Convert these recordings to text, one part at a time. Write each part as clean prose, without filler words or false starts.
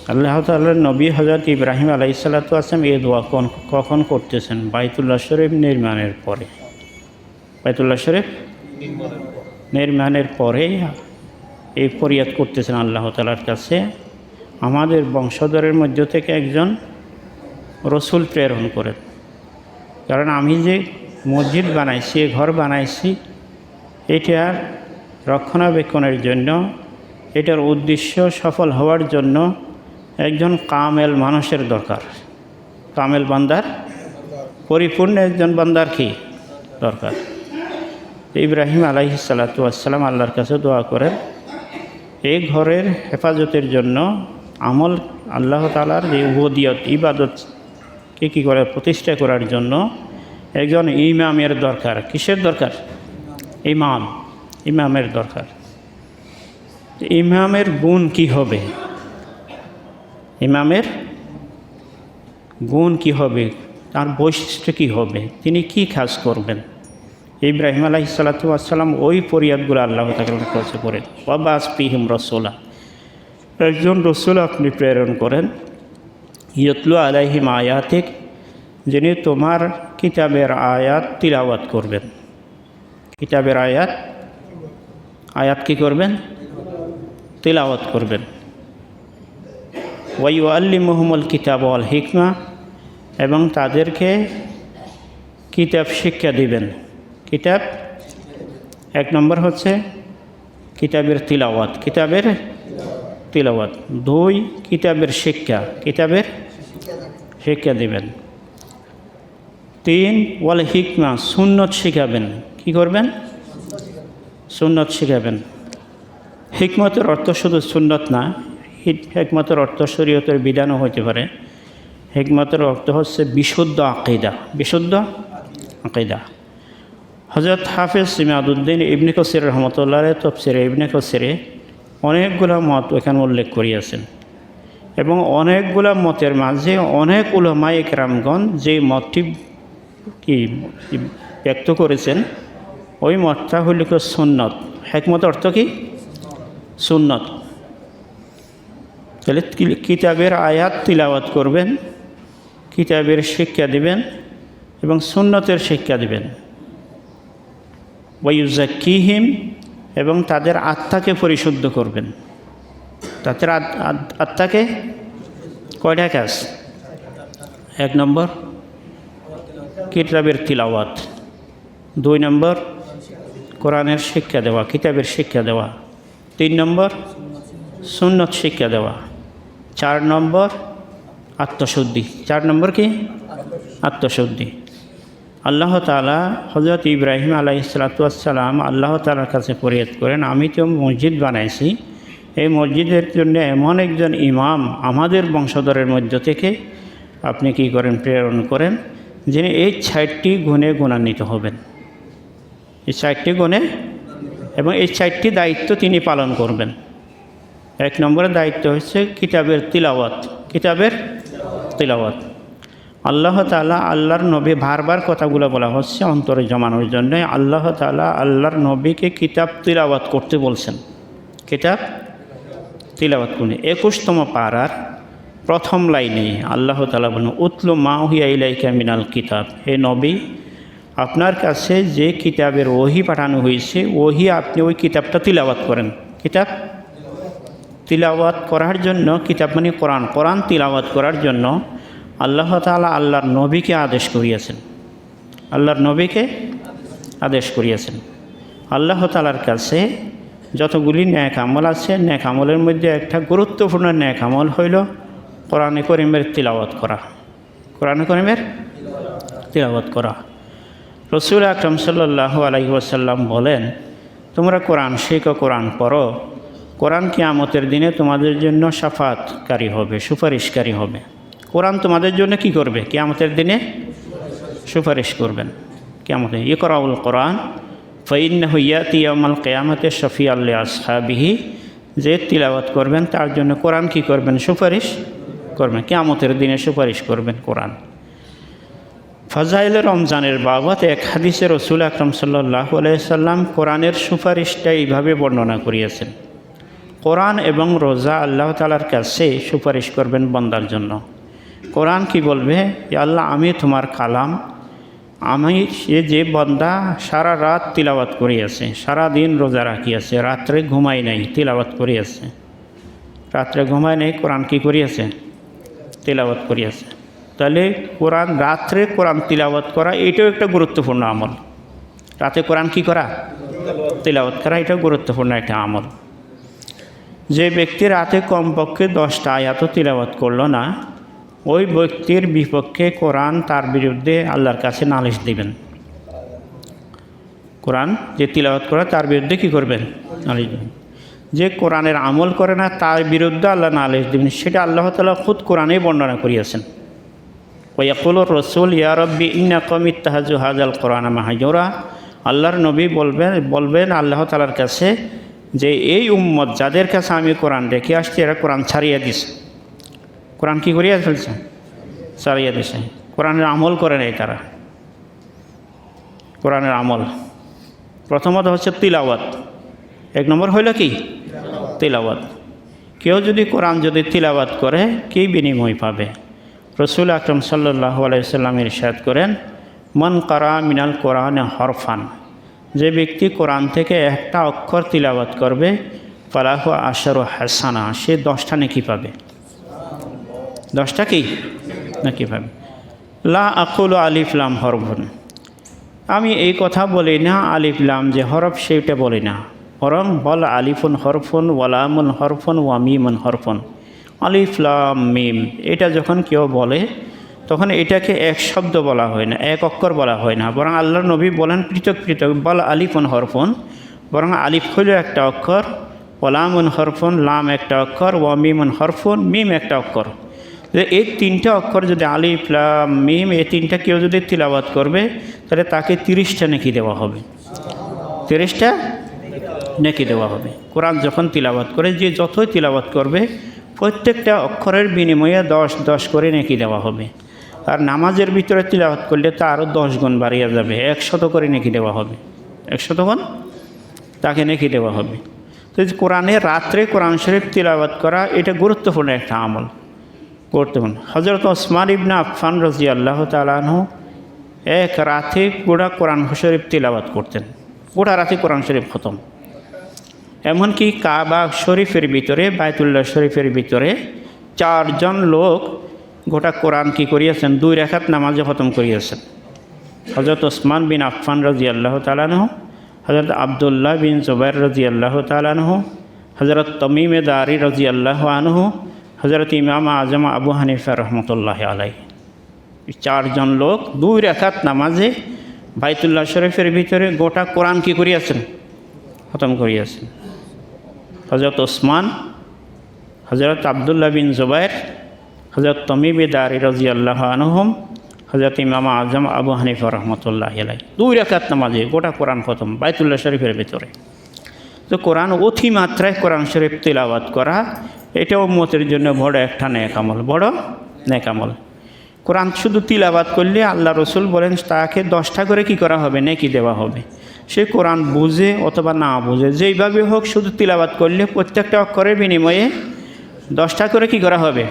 আল্লাহ তাআলার নবী হযরত ইব্রাহিম আলাইহিসসালাতু ওয়াসসালাম এই দোয়া কখন করতেছেন? বাইতুল্লাহ শরীফ নির্মাণের পরে। বাইতুল্লাহ শরীফ নির্মাণের পরে এই ফরিয়াদ করতেছেন আল্লাহ তাআলার কাছে, আমাদের বংশধরের মধ্য থেকে একজন রসুল প্রেরণ করেন। কারণ আমি যে মসজিদ বানাইছি, ঘর বানাইছি, এটার রক্ষণাবেক্ষণের জন্য, এটার উদ্দেশ্য সফল হওয়ার জন্য একজন কামেল মানুষের দরকার। কামেল বান্দার, পরিপূর্ণ একজন বান্দার কি দরকার? ইব্রাহিম আলাইহিসসালাতু ওয়াসসালাম আল্লাহর কাছে দোয়া করেন এই ঘরের হেফাজতের জন্য, আমল আল্লাহ তাআলার যে উবুদিয়ত ইবাদতকে কী করে প্রতিষ্ঠা করার জন্য একজন ইমামের দরকার। কিসের দরকার? ইমামের দরকার। ইমামের গুণ কি হবে? ইমামের গুণ কি হবে? তার বৈশিষ্ট্য কী হবে? তিনি কি কাজ করবেন? ইব্রাহিম আলাইহিসসালাতু ওয়াসসালাম ওই ফরিয়াদগুলো আল্লাহ তাআলার কাছে করেন। ওয়াবাস ফীহিম রাসূলা, একজন রসুল আপনি প্রেরণ করেন, ইয়াতলু আলাইহিম আয়াতিক, যিনি তোমার কিতাবের আয়াত তিলাওয়াত করবেন। কিতাবের আয়াত কি করবেন? তিলাওয়াত করবেন। ওয়া ইউআল্লিমুহুমুল কিতাব ওয়াল হিকমা, এবং তাদেরকে কিতাব শিক্ষা দিবেন। কিতাব এক নম্বর হচ্ছে কিতাবের তিলাওয়াত, দুই কিতাবের শিক্ষা দিবেন। তিন ওয়াল হিকমা, সুন্নত শিখাবেন। কি করবেন? সুন্নত শিখাবেন। হিকমতের অর্থ শুধু সুন্নত না, হিকমতের অর্থ শরীয়তের বিধানও হতে পারে। হিকমতের অর্থ হচ্ছে বিশুদ্ধ আকিদা। হযরত হাফেজ ইমাদউদ্দিন ইবনে কাসির রহমতুল্লাহ তাফসিরে ইবনে কাসিরে অনেকগুলো মত এখানে উল্লেখ করিয়াছেন, এবং অনেকগুলো মতের মাঝে অনেক উলামায়ে কেরামগণ যে মতটি কি ব্যক্ত করেছেন, ওই মতটা হইল সুন্নত। হিকমত অর্থ কি? সুন্নত। তাহলে কিতাবের আয়াত তিলাওয়াত করবেন, কিতাবের শিক্ষা দিবেন এবং সুন্নতের শিক্ষা দিবেন। ওয়ায়ুযাক্কিহিম, এবং তাদের আত্মাকে পরিশুদ্ধ করবেন। তাদের আত্মাকে কয়টা কাজ? এক নম্বর কিতাবের তিলাওয়াত, দুই নম্বর কোরআনের শিক্ষা দেওয়া, কিতাবের শিক্ষা দেওয়া, তিন নম্বর সুন্নত শিক্ষা দেওয়া, চার নম্বর আত্মশুদ্ধি। চার নম্বর কি? আত্মশুদ্ধি। আল্লাহ তাআলা হযরত ইব্রাহিম আলাইহিসসালাতু ওয়াসসালাম আল্লাহ তাআলার কাছে ফরিয়াদ করেন, আমি তো মসজিদ বানাইছি, এই মসজিদের জন্য এমন একজন ইমাম আমাদের বংশধরের মধ্য থেকে আপনি কি করেন? প্রেরণ করেন, যিনি এই ৬০টি গুণে গুণান্বিত হবেন। এই ৬০টি গুণে, এবং এই ৬০টি দায়িত্ব তিনি পালন করবেন। এক নম্বরের দায়িত্ব হচ্ছে কিতাবের তিলাওয়াত। আল্লাহ তাআলা আল্লাহর নবী, বারবার কথাগুলো বলা হচ্ছে অন্তরে জমানোর জন্য, আল্লাহ তাআলা আল্লাহর নবীকে কিতাব তিলাওয়াত করতে বলছেন। কিতাব তিলাওয়াত করুন। ২১তম পারার প্রথম লাইনে আল্লাহ তাআলা বলেন, উতলু মা উহিয়া ইলাইকা মিনাল কিতাব, হে নবী, আপনার কাছে যে কিতাবের ওহী পাঠানো হয়েছে, আপনি ওই কিতাবটা তিলাওয়াত করেন। কিতাব তিলাওয়াত করার জন্য, কিতাব মানে কোরআন তিলাওয়াত করার জন্য আল্লাহ তাআলা আল্লাহর নবীকে আদেশ করিয়াছেন। আল্লাহ তাআলার কাছে যতগুলি নেক আমল আছে, নেক আমলের মধ্যে একটা গুরুত্বপূর্ণ নেক আমল হইল কোরআনে কারীমের তিলাওয়াত করা। রাসূল আকরাম সাল্লাল্লাহু আলাইহি ওয়াসাল্লাম বলেন, তোমরা কোরআন শিখো, কোরআন পড়ো, কোরআন কিয়ামতের দিনে তোমাদের জন্য শাফাআতকারী হবে, সুপারিশকারী হবে। কোরআন তোমাদের জন্য কি করবে? কিয়ামতের দিনে সুপারিশ করবেন। কিয়ামতে ইকরাউল কোরআন ফাইন্নাহু ইয়াতি ইয়াউমাল কিয়ামাতি শাফিআল লিআসহাবিহি, যে তিলাওয়াত করবেন তার জন্য কোরআন কি করবেন? সুপারিশ করবেন। কিয়ামতের দিনে সুপারিশ করবেন কোরআন। ফাজাইলে রমজানের বাবদ এক হাদিসে রাসূল আকরাম সাল্লাল্লাহু আলাইহি সাল্লাম কোরআনের সুপারিশটা এইভাবে বর্ণনা করিয়েছেন, কোরআন এবং রোজা আল্লাহ তাআলার কাছে সুপারিশ করবেন বান্দার জন্য। কোরআন কি বলবে, আল্লাহ আমি তোমার কালাম, আমি সে যে বান্দা সারা রাত তিলাওয়াত করিয়াছে, সারা দিন রোজা রাখিয়াছে, রাত্রে ঘুমাই নাই তিলাওয়াত করিয়াছে, রাত্রে ঘুমাই নাই কোরআন কি করিয়াছে, তিলাওয়াত করিয়াছে। তাহলে কোরআন রাত্রে কোরআন তিলাওয়াত করা এটাও একটা গুরুত্বপূর্ণ আমল। রাতে কোরআন কি করা, তিলাওয়াত করা, এটাও গুরুত্বপূর্ণ একটা আমল। যে ব্যক্তি রাতে কমপক্ষে 10টা আয়াতও তিলাওয়াত করলো না, ওই ব্যক্তির বিপক্ষে কোরআন তার বিরুদ্ধে আল্লাহর কাছে নালিশ দিবেন। কোরআন যে তিলাওয়াত করে তার বিরুদ্ধে কী করবেন, নালিশ দিবেন। যে কোরআনের আমল করে না তার বিরুদ্ধে আল্লাহ নালিশ দিবেন। সেটা আল্লাহ তাআলা খুদ কোরআনে বর্ণনা করিয়াছেন। ওয়াকুলুর রসুল ইয়া রব্বি ইন্না কওমি ইত্তাখাযু হাযাল কোরআনা মাহজুরা। আল্লাহর নবী বলবেন আল্লাহ তাআলার কাছে যে এই উম্মত যাদের কাছে আমি কোরআন রেখে আসছি এরা কোরআন ছাড়িয়ে দিছে। কোরআন কী করিয়া ফেলছে, ছাড়িয়ে দিছে। কোরআনের আমল করে নেই তারা। কোরআনের আমল প্রথমত হচ্ছে তিলাওয়াত, 1 নম্বর হইল কি তিলাওয়াত। কেউ যদি কোরআন যদি তিলাওয়াত করে কী বিনিময় পাবে? রসুল আকরম সাল্লাল্লাহু আলাইহি ওয়াসাল্লাম ইরশাদ করেন, মান কারা মিনাল কোরআনে হরফান, যে ব্যক্তি কোরআন থেকে একটা অক্ষর তিলাওয়াত করবে, ফালাহু আশারু হাসানা, সে 10টা নেকি পাবে। 10টা কি নেকি পাবে। লা আকুলু আলিফ লাম হরফুন, আমি এই কথা বলি না আলিফ লাম যে হরফ সেটা বলি না, বরং বল আলিফুন হরফুন ওয়ালামুন হরফুন ওয়া মিমুন হরফুন। আলিফ লাম মিম এটা যখন কেউ বলে তখন এটাকে এক শব্দ বলা হয় না, এক অক্ষর বলা হয় না, বরং আল্লাহর নবী বলেন পৃথক পৃথক বল আলিফুন হরফুন, বরং আলিফ হইল একটা অক্ষর, ওয়ালামুন হরফুন লাম একটা অক্ষর, ওয়া মিমুন হরফুন মিম একটা অক্ষর। এই 3টা অক্ষর যদি আলিফ লাম মিম এই 3টা কেউ যদি তিলাওয়াত করবে তাহলে তাকে 30টা নেকি দেওয়া হবে, 30টা নেকি দেওয়া হবে। কোরআন যখন তিলাওয়াত করে যে যতই তিলাওয়াত করবে প্রত্যেকটা অক্ষরের বিনিময়ে 10 করে নেকি দেওয়া হবে। আর নামাজের ভিতরে তিলাওয়াত করলে তা আরও 10 গুণ বাড়িয়ে যাবে, 100 করে নেকি দেওয়া হবে, 100 গুণ তাকে নেকি দেওয়া হবে। তো কোরআনে রাত্রে কোরআন শরীফ তিলাওয়াত করা এটা গুরুত্বপূর্ণ একটা আমল, গুরুত্বপূর্ণ। হযরত ওসমান ইবনে আফফান রাদিয়াল্লাহু তাআলা আনহু এক রাতে গোটা কোরআন শরীফ তিলাওয়াত করতেন, গোটা রাতে কোরআন শরীফ খতম। এমনকি কাবা শরীফের ভিতরে বায়তুল্লাহ শরীফের ভিতরে 4 জন লোক গোটা কোরআন কি করিয়াছেন, 2 রাকাত নামাজে খতম করিয়াছেন। হযরত ওসমান বিন আফফান রাদিয়াল্লাহু তাআলা আনহু, হযরত আব্দুল্লাহ বিন জুবাইর রাদিয়াল্লাহু তাআলা আনহু, হযরত তমিম দারি রাদিয়াল্লাহু আনহু, হযরত ইমাম আজম আবু হানিফা রহমতুল্লাহি আলাইহি। 4 জন লোক 2 রাকাত নামাজে বায়তুল্লাহ শরীফের ভিতরে গোটা কোরআন কি করিয়াছেন, খতম করিয়াছেন। হযরত ওসমান, হযরত আব্দুল্লাহ বিন জুবাইর, হযরত তমিম দারি রাদিয়াল্লাহু আনহুম, হযরত ইমাম আজম আবু হানিফা রহমতুল্লাহি আলাইহি 2 রাকাত নামাজে গোটা কোরআন খতম বায়তুল্লাহ শরীফের ভিতরে। তো কোরআন অতিমাত্রায় কোরআন শরীফ তিলাওয়াত করা এটাও উম্মতের জন্য বড় একটা নেক আমল, বড় নেক আমল। কোরআন শুধু তিলাওয়াত করলে আল্লাহ রসুল বলেন তাকে 10টা করে কি করা হবে, নেকি দেওয়া হবে। সে কোরআন বুঝে অথবা না বুঝে যেইভাবে হোক শুধু তিলাওয়াত করলে প্রত্যেকটা অক্ষরের বিনিময়ে 10টা করে কি করা হবে,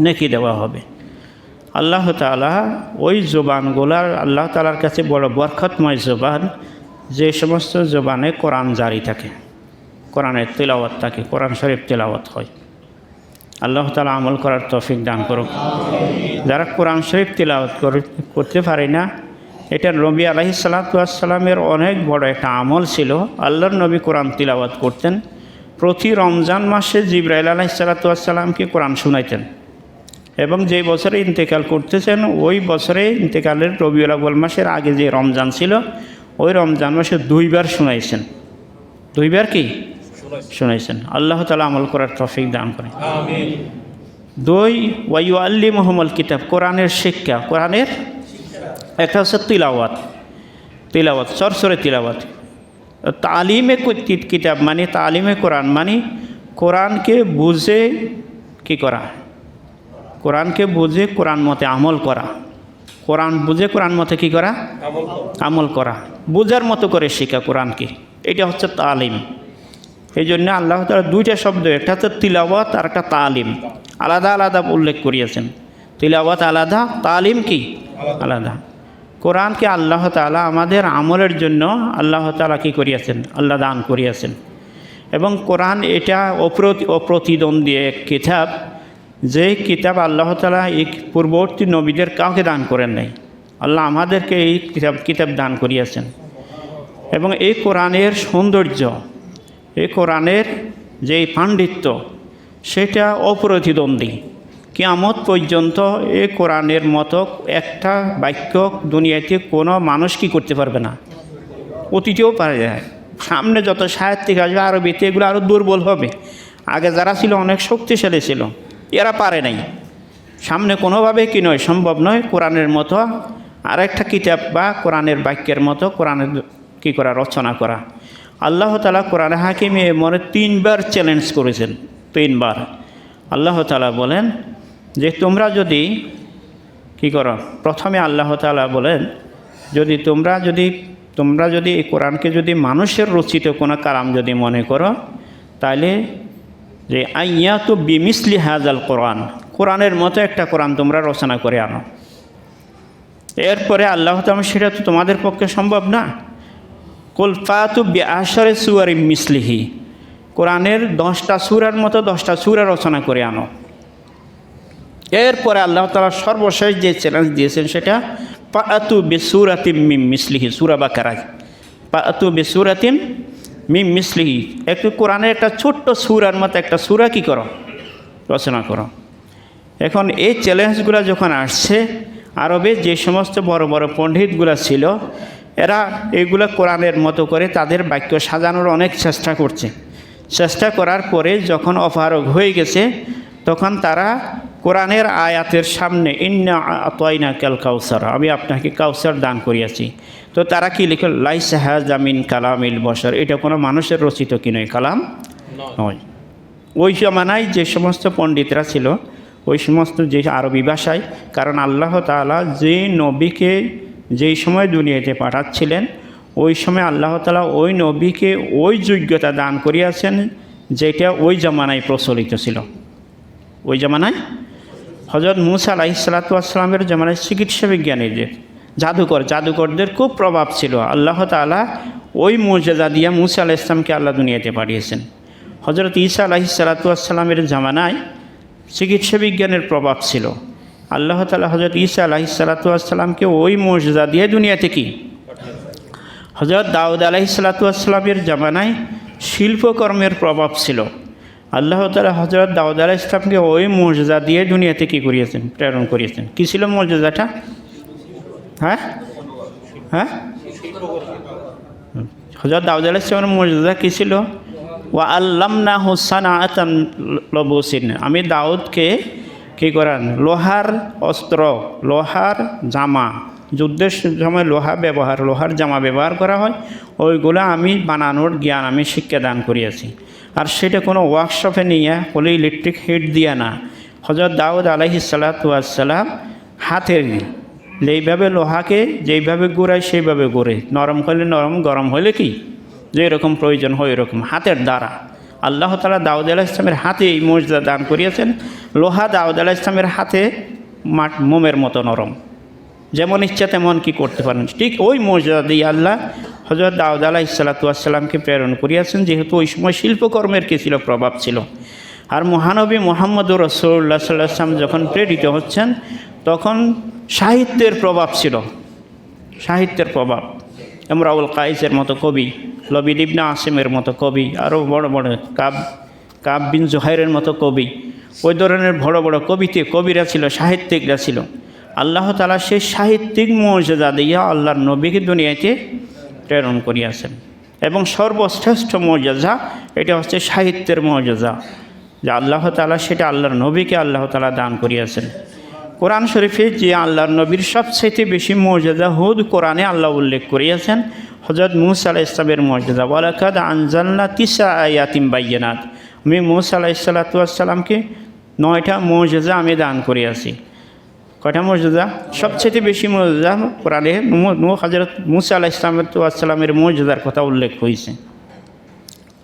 নেকি দেওয়া হবে। আল্লাহ তাআলা ওই জবানগুলার আল্লাহ তাআলার কাছে বড় বরকতময় জবান, যে সমস্ত জবানে কোরআন জারি থাকে, কোরআনের তিলাওয়াত থাকে, কোরআন শরীফ তিলাওয়াত হয়। আল্লাহ তাআলা আমল করার তৌফিক দান করুক। যারা কোরআন শরীফ তিলাওয়াত করতে পারে না, এটা নবী আলাইহিস সালাতু ওয়াস সালামের অনেক বড় একটা আমল ছিল। আল্লাহর নবী কোরআন তিলাওয়াত করতেন। প্রতি রমজান মাসে জিবরাইল আলাইহিস সালাতু ওয়াস সালামকে কোরআন শুনাইতেন, এবং যে বছরে ইন্তেকাল করতেছেন ওই বছরে ইন্তেকালের রবিউল আউয়াল মাসের আগে যে রমজান ছিল ওই রমজান মাসে 2 বার শুনাইছেন, 2 বার কি শুনাইছেন। আল্লাহ তাআলা আমল করার তৌফিক দান করেন, আমিন। 2 ওয়া ইউআল্লিমুহুমুল কিতাব, কোরআনের শিক্ষা। কোরআনের একটা হচ্ছে তিলাওয়াত, তিলাওয়াত সরসরে তিলাওয়াত। তালিমে কিতাব মানে তালিমে কোরআন মানে কোরআনকে বুঝে কি করা, কোরআনকে বুঝে কোরআন মতে আমল করা, কোরআন বুঝে কোরআন মতে কি করা, আমল করা, বুঝার মতো করে শেখা কোরআনকে, এটা হচ্ছে তালিম। এই জন্য আল্লাহ তাআলা দুইটা শব্দ, একটা হচ্ছে তিলাওয়াত আর একটা তালিম, আলাদা আলাদা উল্লেখ করিয়েছেন। তিলাওয়াত আলাদা, তালিম কি আলাদা। কোরআনকে আল্লাহ তাআলা আমাদের আমলের জন্য আল্লাহ তাআলা কী করিয়াছেন, আল্লাহ দান করিয়াছেন। এবং কোরআন এটা অপ্রতিদ্বন্দ্বী এক কিতাব, যে কিতাব আল্লাহ তাআলা এই পূর্ববর্তী নবীদের কাউকে দান করেন নাই, আল্লাহ আমাদেরকে এই কিতাব দান করিয়াছেন। এবং এই কোরআনের সৌন্দর্য, এই কোরআনের যে পাণ্ডিত্য, সেটা অপ্রতিদ্বন্দ্বী। কিয়ামত পর্যন্ত এই কোরআনের মতো একটা বাক্য দুনিয়াতে কোনো মানুষ কি করতে পারবে না, অতীতেও পারে যায়। সামনে যত সাহিত্যিক আসবে আরবিতে, এগুলো আরও দুর্বল হবে। আগে যারা ছিল অনেক শক্তিশালী ছিল, এরা পারে নাই। সামনে কোনোভাবে কি নয়, সম্ভব নয় কোরআনের মতো আরেকটা কিতাব বা কোরআনের বাক্যের মতো কোরআনের কী করা, রচনা করা। আল্লাহ তাআলা কোরআনে হাকিমে মনে 3 বার চ্যালেঞ্জ করেছেন। 3 বার আল্লাহ তাআলা বলেন যে তোমরা যদি কী করো, প্রথমে আল্লাহ তাআলা বলেন যদি তোমরা যদি এই কোরআনকে যদি মানুষের রচিত কোনো কালাম যদি মনে করো, তাহলে যে আইয়াতু বিমিসলি হাযাল কোরআন, কোরআনের মতো একটা কোরআন তোমরা রচনা করে আনো। এরপরে আল্লাহ তাআলা সেটা তো তোমাদের পক্ষে সম্ভব না। কুল ফাতু বিআশারি সুওয়ারিম মিসলিহি, কোরআনের 10টা সূরার মতো 10টা সূরা রচনা করে আনো। এরপরে আল্লাহ তাআলা সর্বশেষ যে চ্যালেঞ্জ দিয়েছেন সেটা ফাতু বিসূরাতিম মিন মিসলিহি, সূরা বাকারায় ফাতু বিসূরাতিম মিন মিসলিহি, একটু কোরআনের একটা ছোট্ট সূরার মতো একটা সূরা কী করো, রচনা করো। এখন এই চ্যালেঞ্জগুলো যখন আসছে, আরবে যে সমস্ত বড় বড় পণ্ডিতগুলো ছিল, এরা এগুলো কোরআনের মতো করে তাদের বাক্য সাজানোর অনেক চেষ্টা করছে। চেষ্টা করার পরে যখন অপারগ হয়ে গেছে, তখন তারা কোরআনের আয়াতের সামনে ইন্না আতাইনাকাল কাউসার, আমি আপনাকে কাউসার দান করিয়াছি, তো তারা কি লিখল লাইসা হাযা মিন কালামিল বশর, এটা কোনো মানুষের রচিত কি নয়, কালাম নয়। ওই জমানায় যে সমস্ত পণ্ডিতরা ছিল, ওই সমস্ত যে আরবি ভাষায়, কারণ আল্লাহ তাআলা যে নবীকে যেই সময় দুনিয়াতে পাঠাচ্ছিলেন, ওই সময় আল্লাহ তাআলা ওই নবীকে ওই যোগ্যতা দান করিয়াছেন যেটা ওই জামানায় প্রচলিত ছিল। ওই জামানায় হযরত মূসা আলাইহিস সালাতু ওয়াস সালামের জামানায় চিকিৎসা বিজ্ঞানীদের, জাদুকরদের খুব প্রভাব ছিল। আল্লাহ তাআলা ওই মুজিজা দিয়া মূসা আলাইহিস সালামকে আল্লাহ দুনিয়াতে পাঠিয়েছেন। হযরত ঈসা আলাইহিস সালাতু ওয়াস সালামের জামানায় চিকিৎসা বিজ্ঞানের প্রভাব ছিল। আল্লাহ তাআলা হযরত ঈসা আলাইহিস সালাতু ওয়াস সালামকে ওই মুজিজা দিয়ে দুনিয়াতে কি, হযরত দাউদ আলাইহিস সালাতু ওয়াস সালামের জামানায় শিল্পকর্মের প্রভাব ছিল। আল্লাহ তাআলা হযরত দাউদ আলাইহিস সালামকে ওই মুজিজা দিয়ে দুনিয়াতে কী করিয়েছেন, প্রেরণ করিয়েছেন। কী ছিল মুজিজাটা? হ্যাঁ, হযরত দাউদ আলাইহিস সালামের মুজিজা কী ছিল? ওয়া আল্লামনাহু সানাআতান লুবুসিন, আমি দাউদকে কী করেন, লোহার অস্ত্র, লোহার জামা, যুদ্ধের সময় লোহার জামা ব্যবহার করা হয়, ওইগুলো আমি বানানোর জ্ঞান আমি শিক্ষা দান করিয়াছি। আর সেটা কোনো ওয়ার্কশপে নিয়ে কোনো ইলেকট্রিক হিট দিয়া না, হযরত দাউদ আলাইহিস সালাতু ওয়াস সালাম হাতের যেইভাবে লোহাকে যেইভাবে গুড়ায় সেইভাবে গুড়ে, নরম হলে নরম, গরম হলে কি যে এরকম প্রয়োজন হয় এরকম হাতের দ্বারা আল্লাহ তাআলা দাউদ আলাইহিস সালামের হাতে এই মুজিজা দান করিয়েছেন। লোহা দাউদ আলাইহিস সালামের হাতে মোমের মতো নরম, যেমন ইচ্ছা তেমন কি করতে পারেন। ঠিক ওই মুজিজা দিয়ে আল্লাহ হযরত দাউদ আলাইহিস সালাতু ওয়াস সালামকে প্রেরণ করিয়াছেন, যেহেতু ওই সময় শিল্পকর্মের কী ছিল, প্রভাব ছিল। আর মহানবী মুহাম্মদুর রাসূলুল্লাহ সাল্লাল্লাহু আলাইহি ওয়াসাল্লাম যখন প্রেরিত হচ্ছেন, তখন সাহিত্যের প্রভাব ছিল, সাহিত্যের প্রভাব। ইমরাউল কাইসের মতো কবি, লবিদ ইবনে আসিমের মতো কবি, আরও বড় বড় কাব বিন জুহাইরের মতো কবি, ওই ধরনের বড় বড় কবিরা ছিল, সাহিত্যিকরা ছিল। আল্লাহ তাআলা সেই সাহিত্যিক মুজিজা দিয়া আল্লাহর নবীকে দুনিয়াতে প্রেরণ করিয়াছেন। এবং সর্বশ্রেষ্ঠ মুজিজা এটা হচ্ছে সাহিত্যের মুজিজা, যে আল্লাহ তাআলা সেটা আল্লাহর নবীকে আল্লাহ তাআলা দান করিয়াছেন। কোরআন শরীফে যে আল্লাহর নবীর সবচাইতে বেশি মুজিজা হুদ কোরআনে আল্লাহ উল্লেখ করিয়াছেন হযরত মূসা আলাইহিস সালামের মুজিজা, ওয়ালাকাদ আনজালনা 9 আয়াতিন বাইয়িনাত, আমি মূসা আলাইহিস সালাতু ওয়াস সালামকে 9টা মুজিজা আমি দান করিয়াছি। কয়টা মুজিজা? সবচেয়ে বেশি মুজিজা কোরআনে হযরত মূসা আলাইহিস সালামের মুজিজার কথা উল্লেখ হয়েছে।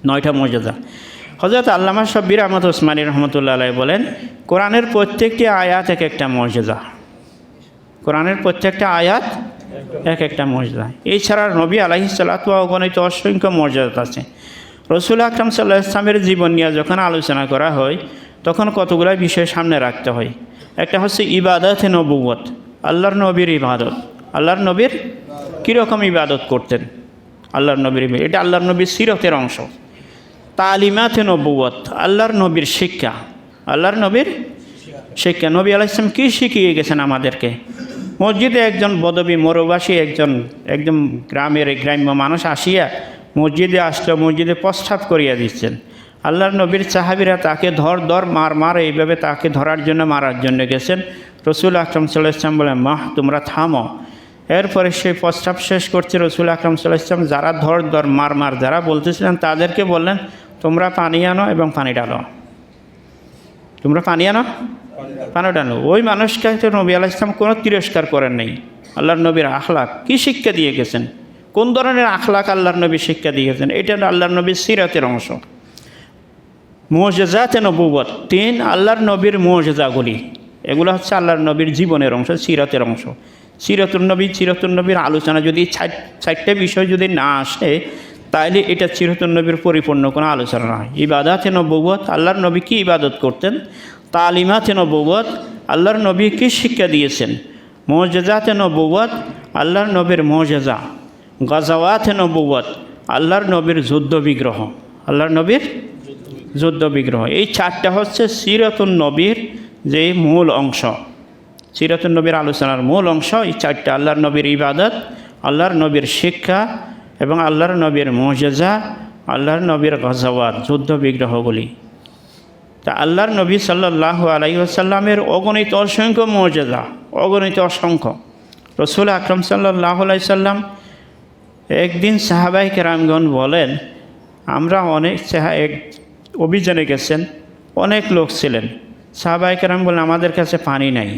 9টা মর্যাদা। হযরত আল্লামা শব্বির আহমদ ওসমানী রহমতুল্লাহ আলাইহি বলেন, কোরআনের প্রত্যেকটি আয়াত এক একটা মর্যাদা। কোরআনের প্রত্যেকটা আয়াত এক একটা মর্যাদা। এছাড়া নবী আলাইহিস সালাতু ওয়া অগণিত অসংখ্য মর্যাদা আছে। রসুল আকরাম সাল্লাল্লাহু আলাইহি ওয়াসাল্লামের জীবন নিয়ে যখন আলোচনা করা হয় তখন কতগুলো বিষয় সামনে রাখতে হয়। একটা হচ্ছে ইবাদতে নবুয়ত, আল্লাহর নবীর ইবাদত। আল্লাহর নবীর কীরকম ইবাদত করতেন, আল্লাহর নবীর এটা আল্লাহর নবীর সিরতের অংশ। তালিমাতে নবুয়ত, আল্লাহর নবীর শিক্ষা, আল্লাহর নবীর শিক্ষা। নবী আলাইহিস সালাম কী শিখিয়ে গেছেন আমাদেরকে? মসজিদে একজন বদবী মরুবাসী একদম গ্রাম্য মানুষ আসিয়া মসজিদে আসলো, মসজিদে প্রস্রাব করিয়া দিচ্ছেন। আল্লাহর নবীর সাহাবীরা তাকে ধর মার এইভাবে তাকে ধরার জন্য মারার জন্য গেছেন। রসুল আকরাম সাল্লাল্লাহু আলাইহি ওয়াসাল্লাম বলেন, মা তোমরা থামো। এরপরে সেই প্রস্রাব শেষ করছে। রসুল আকরাম সাল্লাল্লাহু আলাইহি ওয়াসাল্লাম যারা ধর মার যারা বলতেছিলেন তাদেরকে বললেন, তোমরা পানি আনো এবং পানি ডালো। তোমরা পানি আনো, পানি ডালো। ওই মানুষকে তো নবী আলাইহিস সালাম কোনো তিরস্কার করেন নাই। আল্লাহর নবীর আখলাক কী শিক্ষা দিয়ে গেছেন, কোন ধরনের আখলাক আল্লাহর নবী শিক্ষা দিয়ে গেছেন, এটা আল্লাহর নবীর সিরাতের অংশ। মুআজিজাতে নবুয়ত, 3 আল্লাহর নবীর মুআজিজাগুলি, এগুলো হচ্ছে আল্লাহর নবীর জীবনের অংশ, সিরাতের অংশ। সিরাতুন নবীর আলোচনা যদি 4টা বিষয় যদি না আসে তাহলে এটা সিরাতুন নবীর পরিপূর্ণ কোনো আলোচনা নয়। ইবাদাতে নবুয়ত, আল্লাহর নবী কী ইবাদত করতেন। তালিমাতে নবুয়ত, আল্লাহর নবী কী শিক্ষা দিয়েছেন। মুআজিজাতে নবুয়ত, আল্লাহর নবীর মুআজিজা। গাজাওয়াতে নবুয়ত, আল্লাহর নবীর যুদ্ধ বিগ্রহ, আল্লাহর নবীর যুদ্ধ বিগ্রহ। এই 4টা হচ্ছে সিরাতুন নবীর যে মূল অংশ, সিরাতুন নবীর আলোচনার মূল অংশ। এই 4টা আল্লাহর নবীর ইবাদত, আল্লাহর নবীর শিক্ষা এবং আল্লাহর নবীর মুআজিজা, আল্লাহর নবীর গাজাওয়াত, যুদ্ধ বিগ্রহগুলি। তা আল্লাহর নবী সাল্লাল্লাহু আলাইহি ওয়াসাল্লামের অগণিত অসংখ্য মুআজিজা, অগণিত অসংখ্য। রসুল আকরাম সাল্লাল্লাহু আলাইহি ওয়াসাল্লাম একদিন সাহাবায়ে কেরামগণ বলেন, আমরা এক অভিযানে গেছেন, অনেক লোক ছিলেন। সাহাবায়ে কেরাম বলেন, আমাদের কাছে পানি নাই,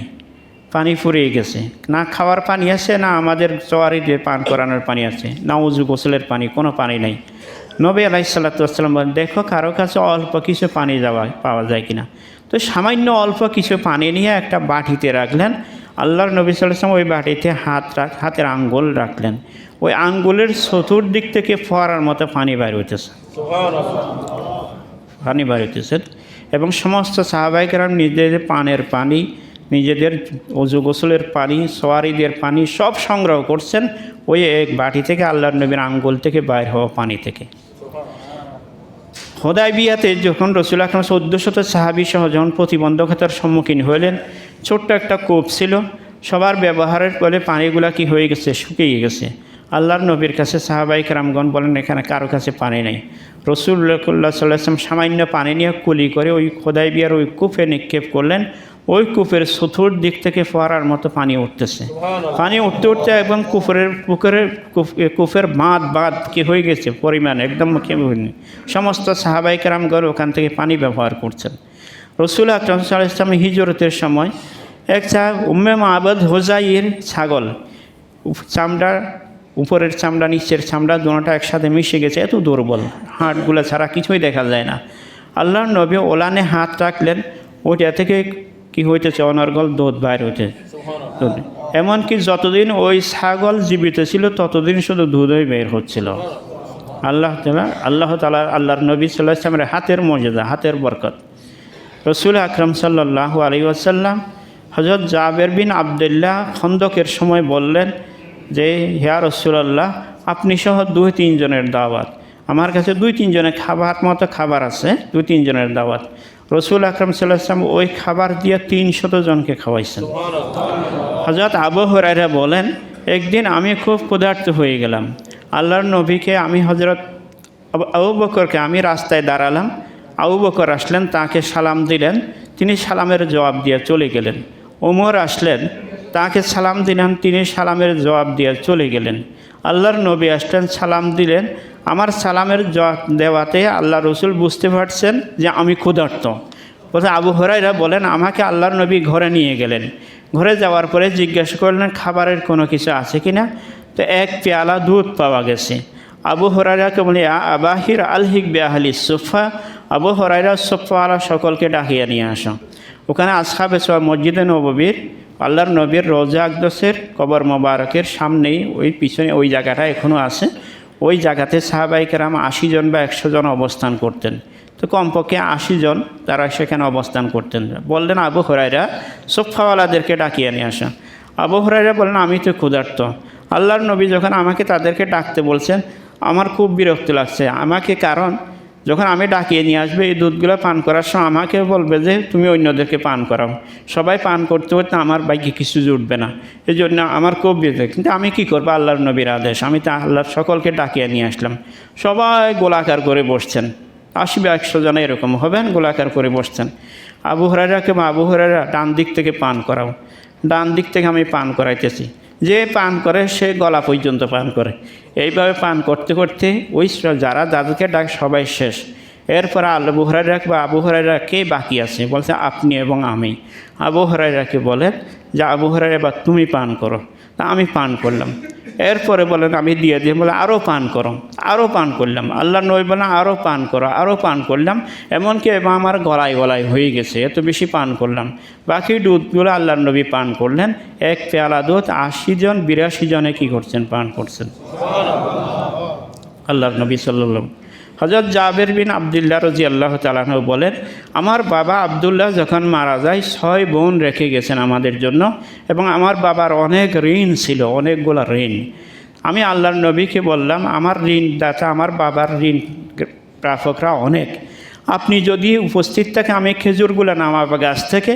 পানি ফুরিয়ে গেছে, না খাওয়ার পানি আছে, না আমাদের সওয়ারিদের পান করানোর পানি আছে, না উজু গোসলের পানি, কোনো পানি নাই। নবী আলাইহিস সালাতু ওয়াস সালাম বলেন, দেখো কারো কাছে অল্প কিছু পানি পাওয়া যায় কিনা। তো সামান্য অল্প কিছু পানি নিয়ে একটা বাটিতে রাখলেন। আল্লাহর নবী সাল্লাল্লাহু আলাইহি ওয়াসাল্লাম ওই বাটিতে হাতের আঙ্গুল রাখলেন। ওই আঙ্গুলের চতুর্দিক থেকে ফোয়ারার মতো পানি বাইর হইতেছে, পানি বাইর হইতেছে। এবং সমস্ত সাহাবায়ে কেরাম নিজেদের পানের পানি, নিজেদের ওযু গোসলের পানি, সওয়ারিদের পানি সব সংগ্রহ করছেন ওই এক বাটি থেকে, আল্লাহর নবীর আঙ্গুল থেকে বাইর হওয়া পানি থেকে। হুদায়বিয়াতে যখন রসুল আকরাম 1400 সাহাবী সহ যখন প্রতিবন্ধকতার সম্মুখীন হলেন, ছোট্ট একটা কূপ ছিল, সবার ব্যবহারের ফলে পানিগুলা কি হয়ে গেছে, শুকিয়ে গেছে। আল্লাহর নবীর কাছে সাহাবায়ে কেরামগণ বলেন, এখানে কারো কাছে পানি নেই। রাসূলুল্লাহ সাল্লাল্লাহু আলাইহি ওয়াসাল্লাম সামান্য পানি নিয়ে কুলি করে ওই হুদায়বিয়ার ওই কূপে নিক্ষেপ করলেন। ওই কূপের চতুর্দিক থেকে ফোয়ারার মতো পানি উঠতেছে। পানি উঠতে উঠতে এবং কূপের বাঁধ কি হয়ে গেছে পরিমাণ একদম সমস্ত সাহাবায়ে কেরামগণ ওখান থেকে পানি ব্যবহার করছেন। রাসূল আকরাম সাল্লাল্লাহু আলাইহি ওয়াসাল্লাম হিজরতের সময় একটা উম্মে মাবদ হুজাইর ছাগল, চামড়া উপরের চামড়া নিচের চামড়া দুটোটা একসাথে মিশে গেছে, এত দুর্বল, হাড়গুলো ছাড়া কিছুই দেখা যায় না। আল্লাহর নবী ওলানে হাত রাখলেন, ওইটা থেকে কি হইতেছে, অনর্গল দুধ বাইর হইতে। এমনকি যতদিন ওই ছাগল জীবিত ছিল ততদিন শুধু দুধই বের হচ্ছিল। আল্লাহ তাআলা আল্লাহর নবী সাল্লাল্লাহু আলাইহি ওয়াসাল্লামের হাতের মর্যাদা, হাতের বরকত। রসুল আকরাম সাল্লাল্লাহু আলাইহি ওয়াসাল্লাম হযরত জাবের বিন আবদুল্লাহ খন্দকের সময় বললেন যে, হে রাসূলুল্লাহ, আপনি সহ 2-3 জনের দাওয়াত, আমার কাছে 2-3 জনের খাবার মতো খাবার আছে, 2-3 জনের দাওয়াত। রসুল আকরাম সাল্লাল্লাহু আলাইহি ওয়াসাল্লাম ওই খাবার দিয়ে 300 জনকে খাওয়াইছেন। হযরত আবু হুরায়রা বলেন, একদিন আমি খুব ক্ষুধার্ত হয়ে গেলাম। আল্লাহর নবীকে হযরত আবু বকরকে আমি রাস্তায় দাঁড়ালাম, আবু বকর আসলেন, তাকে সালাম দিলেন, তিনি সালামের জবাব দিয়ে চলে গেলেন। ওমর আসলেন, তাকে সালাম দিলেন, তিনি সালামের জবাব দিয়ে চলে গেলেন। আল্লাহর নবী আসলেন, সালাম দিলেন। আমার সালামের জবাব দেওয়াতে আল্লাহ রসুল বুঝতে পারছেন যে আমি ক্ষুধার্ত। বলতে আবু হুরায়রা বলেন, আমাকে আল্লাহর নবী ঘরে নিয়ে গেলেন। ঘরে যাওয়ার পরে জিজ্ঞাসা করলেন খাবারের কোনো কিছু আছে কি না। তো 1 পেয়ালা দুধ পাওয়া গেছে। আবু হুরায়রাকে বলে আবাহির আলহিক বে আহলি সুফা, আবু হুরায়রা সুফাওয়ালা সকলকে ডাকিয়ে নিয়ে আসো। ওখানে আসহাবে সুফা মসজিদে নববীর আল্লাহর নবীর রোজা আকদসের কবর মোবারকের সামনেই ওই পিছনে ওই জায়গাটা এখনও আছে। ওই জায়গাতে সাহাবায়ে কেরাম 80 জন বা 100 জন অবস্থান করতেন। তো কমপক্ষে 80 জন তারা সেখানে অবস্থান করতেন। বললেন আবু হুরায়রা সুফাওয়ালাদেরকে ডাকিয়ে নিয়ে আসা। আবু হুরায়রা বললেন আমি তো ক্ষুধার্ত, আল্লাহর নবী যখন আমাকে তাদেরকে ডাকতে বলছেন আমার খুব বিরক্ত লাগছে আমাকে, কারণ যখন আমি ডাকিয়ে নিয়ে আসবে এই দুধগুলো পান করার সময় আমাকে বলবে যে তুমি অন্যদেরকে পান করাও, সবাই পান করতে করতে আমার বাইকে কিছু জুটবে না, এই জন্য আমার খুব বিরক্ত। কিন্তু আমি কী করবো, আল্লাহর নবীর আদেশ, আমি তো আল্লাহর সকলকে ডাকিয়ে নিয়ে আসলাম। সবাই গোলাকার করে বসছেন, 80 বা 100 জন এরকম হবেন, গোলাকার করে বসছেন। আবু হুরায়রাকে আবু হুরায়রা ডান দিক থেকে পান করাও, ডান দিক থেকে আমি পান করাইতেছি। যে পান করে সে গলা পর্যন্ত পান করে। এইভাবে পান করতে করতে ওই যারা যাদেরকে ডাক সবাই শেষ। এরপরে আবু হুরায়রা কে বাকি আছে, বলছে আপনি এবং আমি। আবু হুরায়রাকে বলেন যে আবু হুরায়রা এবার তুমি পান করো। তা আমি পান করলাম। এরপরে বলেন আমি দিয়ে বলে আরও পান করো, আরও পান করলাম। আল্লাহ নবী বলেন আরও পান করো, আরও পান করলাম। এমনকি এবার আমার গলায় হয়ে গেছে, এত বেশি পান করলাম। বাকি দুধগুলো আল্লাহর নবী পান করলেন। এক পেয়ালা দুধ 80 জন 82 জনে কী করছেন, পান করছেন। আল্লাহর নবী সাল্লাল্লাহু। হযরত জাবের বিন আবদুল্লাহ রাদিয়াল্লাহু তাআলা আনহু বলেন আমার বাবা আবদুল্লাহ যখন মারা যায় 6 বোন রেখে গেছেন আমাদের জন্য, এবং আমার বাবার অনেক ঋণ ছিল, অনেকগুলো ঋণ। আমি আল্লাহর নবীকে বললাম আমার ঋণদাতা, আমার বাবার ঋণ প্রাপকরা অনেক, আপনি যদি উপস্থিত থাকে আমি খেজুরগুলো নামাবো গাছ থেকে,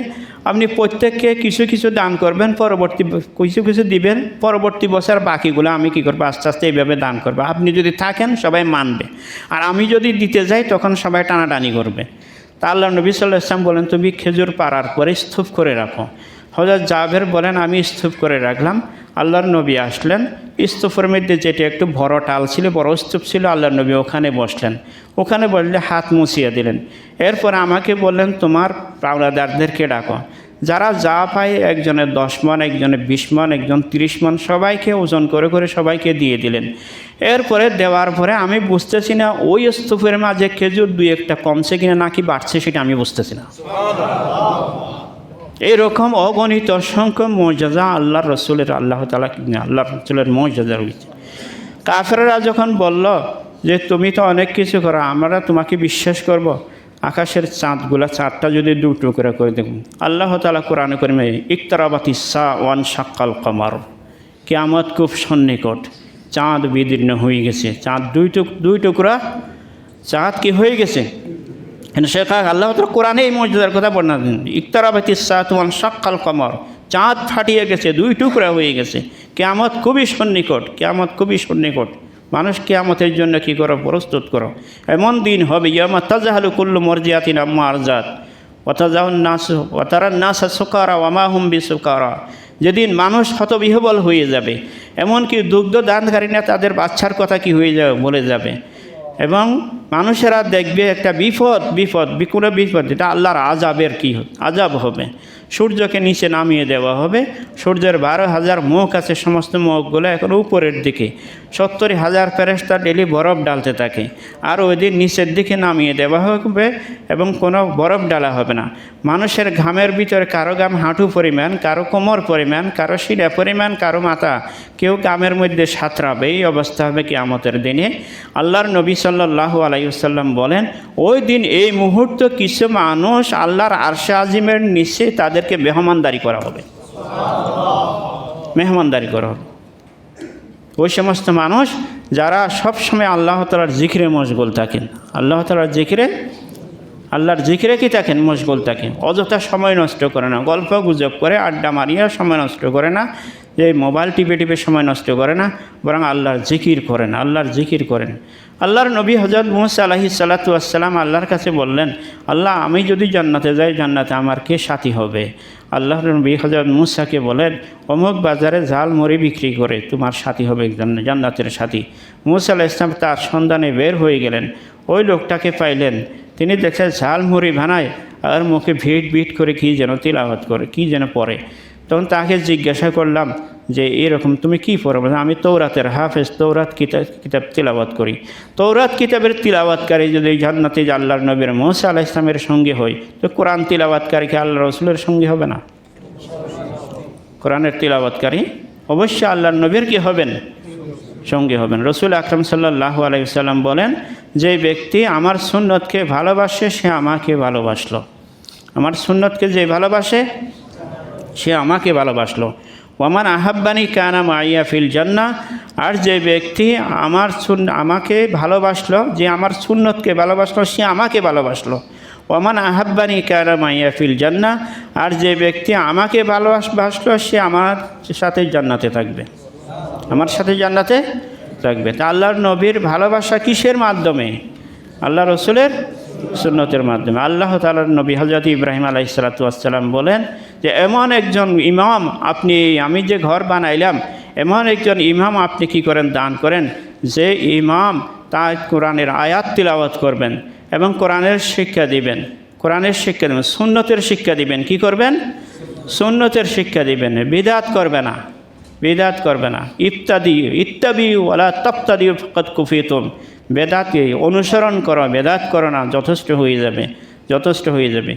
আপনি প্রত্যেককে কিছু কিছু দান করবেন, পরবর্তী কিছু কিছু দিবেন, পরবর্তী বছর বাকিগুলো আমি কী করবো আস্তে আস্তে এইভাবে দান করবো। আপনি যদি থাকেন সবাই মানবে, আর আমি যদি দিতে যাই তখন সবাই টানাটানি করবে। তা আল্লাহ নবী সাল্লাল্লাহু আলাইহি ওয়াসাল্লাম বলেন তুমি খেজুর পাড়ার পরে স্তূপ করে রাখো। হযরত জাবের বলেন আমি স্তূপ করে রাখলাম। আল্লাহর নবী আসলেন, স্তূপের মধ্যে যেটা একটু বড় টাল ছিল, বড় স্তূপ ছিল, আল্লাহর নবী ওখানে বসলেন। ওখানে বললে হাত মুছিয়ে দিলেন। এরপর আমাকে বললেন তোমার পাওনাদারদেরকে ডাকো। যারা যা পায় একজনের 10 মণ, একজনের 20 মণ, একজন 30 মণ, সবাইকে ওজন করে করে সবাইকে দিয়ে দিলেন। এরপরে দেওয়ার পরে আমি বুঝতেছি না ওই স্তূপের মাঝে খেজুর 2-1টা কমছে কিনা নাকি বাড়ছে সেটা আমি বুঝতেছি না। এইরকম অগণিত অসংখ্য মর্যাদা আল্লাহ রসুলের, আল্লাহ রসুলের মর্যাদা রয়েছে। কাফেররা যখন বলল যে তুমি তো অনেক কিছু করো, আমরা তোমাকে বিশ্বাস করব, আকাশের চাঁদটা যদি 2 টুকরা করে দেখুন। আল্লাহ তাআলা কোরআনে কারিমে ইকতারাবাতিস সাআ ওয়ান শাক্কাল কমার, কিয়ামত খুব সন্নিকট, চাঁদ বিদীর্ণ হয়ে গেছে। চাঁদ 2 টুকরা চাঁদ কি হয়ে গেছে। শেখা আল্লাহ তাআলা কোরআনে এই মর্যাদার কথা বর্ণনা দেন, ইকতারাবাতিস সাআ ওয়ান শাক্কাল কমার, চাঁদ ফাটিয়ে গেছে, 2 টুকরা হয়ে গেছে, কিয়ামত খুবই সন্নিকট, কিয়ামত খুবই সন্নিকট। মানুষ কিয়ামতের জন্য কী করো, প্রস্তুত করো। এমন দিন হবে ইয়ামা তাজাহালু কুল্লু মুরজিআতিন আম্মা আরজাত ওয়া তারান নাসা সুকারা ওয়া মা হুম বিসুকারা, যেদিন মানুষ হতবিহ্বল হয়ে যাবে, এমনকি দুগ্ধ দানকারীরা তাদের বাচ্চার কথা কি হয়ে যাবে বলে যাবে, এবং মানুষেরা দেখবে একটা কোনো বিপদ, এটা আল্লাহর আযাবের কি আযাব হবে। সূর্যকে নিচে নামিয়ে দেওয়া হবে, সূর্যের 12,000 মুখ আছে, সমস্ত মুখগুলো এখন উপরের দিকে, 70,000 ফেরেশতা ডেলি বরফ ডালতে থাকে, আর ওই দিন নিচের দিকে নামিয়ে দেওয়া হবে এবং কোনো বরফ ডালা হবে না। মানুষের ঘামের ভিতরে কারো ঘাম হাঁটু পরিমাণ, কারো কোমর পরিমাণ, কারো শিরা পরিমাণ, কারো মাথা, কেউ ঘামের মধ্যে সাঁতরাবে। এই অবস্থা হবে কিয়ামতের দিনে। আল্লাহর নবী সাল্লাল্লাহু আলাইহি ওয়াসাল্লাম বলেন ওই দিন এই মুহূর্তে কিছু মানুষ আল্লাহর আরশে আজিমের নিচে তাদেরকে মেহমানদারি করা হবে, মেহমানদারি করা হবে। ওই সমস্ত মানুষ যারা সবসময় আল্লাহ তাআলার জিকিরে মশগুল থাকেন, আল্লাহর জিকিরে কি থাকেন, মশগুল থাকেন, অযথা সময় নষ্ট করে না, গল্প গুজব করে আড্ডা মারিয়া সময় নষ্ট করে না, যে মোবাইল টিপে সময় নষ্ট করে না, বরং আল্লাহর জিকির করেন। আল্লাহর নবী হযরত মুসা আলাইহিস সালাতু ওয়াস সালাম আল্লাহর কাছে বললেন আল্লাহ আমি যদি জান্নাতে যাই, জান্নাতে আমার কে সাথী হবে। আল্লাহর নবী হযরত মুসাকে বলেন অমুক বাজারে ঝালমুড়ি বিক্রি করে তোমার সাথী হবে, জান্নাতের সাথী। মুসা আলাইহিস সালাম তার সন্ধানে বের হয়ে গেলেন, ওই লোকটাকে পাইলেন। তিনি দেখছেন ঝালমুড়ি বানায় আর মুখে ভিট করে কী যেন তিলাওয়াত করে, কী যেন পড়ে। তখন তাকে জিজ্ঞাসা করলাম যে এরকম তুমি কী পড়ো? বলে, আমি তৌরাতের হাফেজ, তৌরাত কিতাব তিলাওয়াত করি। তৌরাত কিতাবের তিলাওয়াতকারী যদি জান্নাতে আল্লাহর নবীর মুসা আলাইহিস সালামের সঙ্গে হয়, তো কোরআন তিলাওয়াতকারীকে আল্লাহ রসুলের সঙ্গে হবে না? কোরআনের তিলাওয়াতকারী অবশ্যই আল্লাহর নবীর কি হবেন? সঙ্গে হবেন। রসুল আকরাম সাল্লাল্লাহু আলাইহি ওয়াসাল্লাম বলেন, যে ব্যক্তি আমার সুন্নতকে ভালোবাসে সে আমাকে ভালোবাসলো। আমার সুন্নতকে যে ভালোবাসে সে আমাকে ভালোবাসলো। ওয়ামান আহাব্বানি কানা মাইয়া ফিল জান্নাহ, আর যে ব্যক্তি আমাকে ভালোবাসলো, যে আমার সুন্নতকে ভালোবাসলো সে আমাকে ভালোবাসলো। ওয়ামান আহাব্বানি কানা মাইয়া ফিল জান্নাহ, আর যে ব্যক্তি আমাকে ভালোবাসলো সে আমার সাথে জান্নাতে থাকবে, আমার সাথে জান্নাতে থাকবে। তা আল্লাহর নবীর ভালোবাসা কিসের মাধ্যমে? আল্লাহ রসুলের সুন্নতের মাধ্যমে। আল্লাহ তাআলার নবী হযরত ইব্রাহিম আলাইহিস সালাতু ওয়াস সালাম বলেন যে এমন একজন ইমাম আমি যে ঘর বানাইলাম, এমন একজন ইমাম আপনি কি করেন? দান করেন, যে ইমাম তার কোরআনের আয়াত তিলাওয়াত করবেন এবং কোরআনের শিক্ষা দিবেন, কোরআনের শিক্ষা দেবেন, সুন্নতের শিক্ষা দিবেন। কি করবেন? সুন্নতের শিক্ষা দিবেন, বিদআত করবে না, বিদআত করবে না। ইত্তাবিউ ওয়ালা তাবতাদিউ ফাকাদ কুফিতুম, বেদাতকে অনুসরণ করো, বেদাত করো না, যথেষ্ট হয়ে যাবে, যথেষ্ট হয়ে যাবে।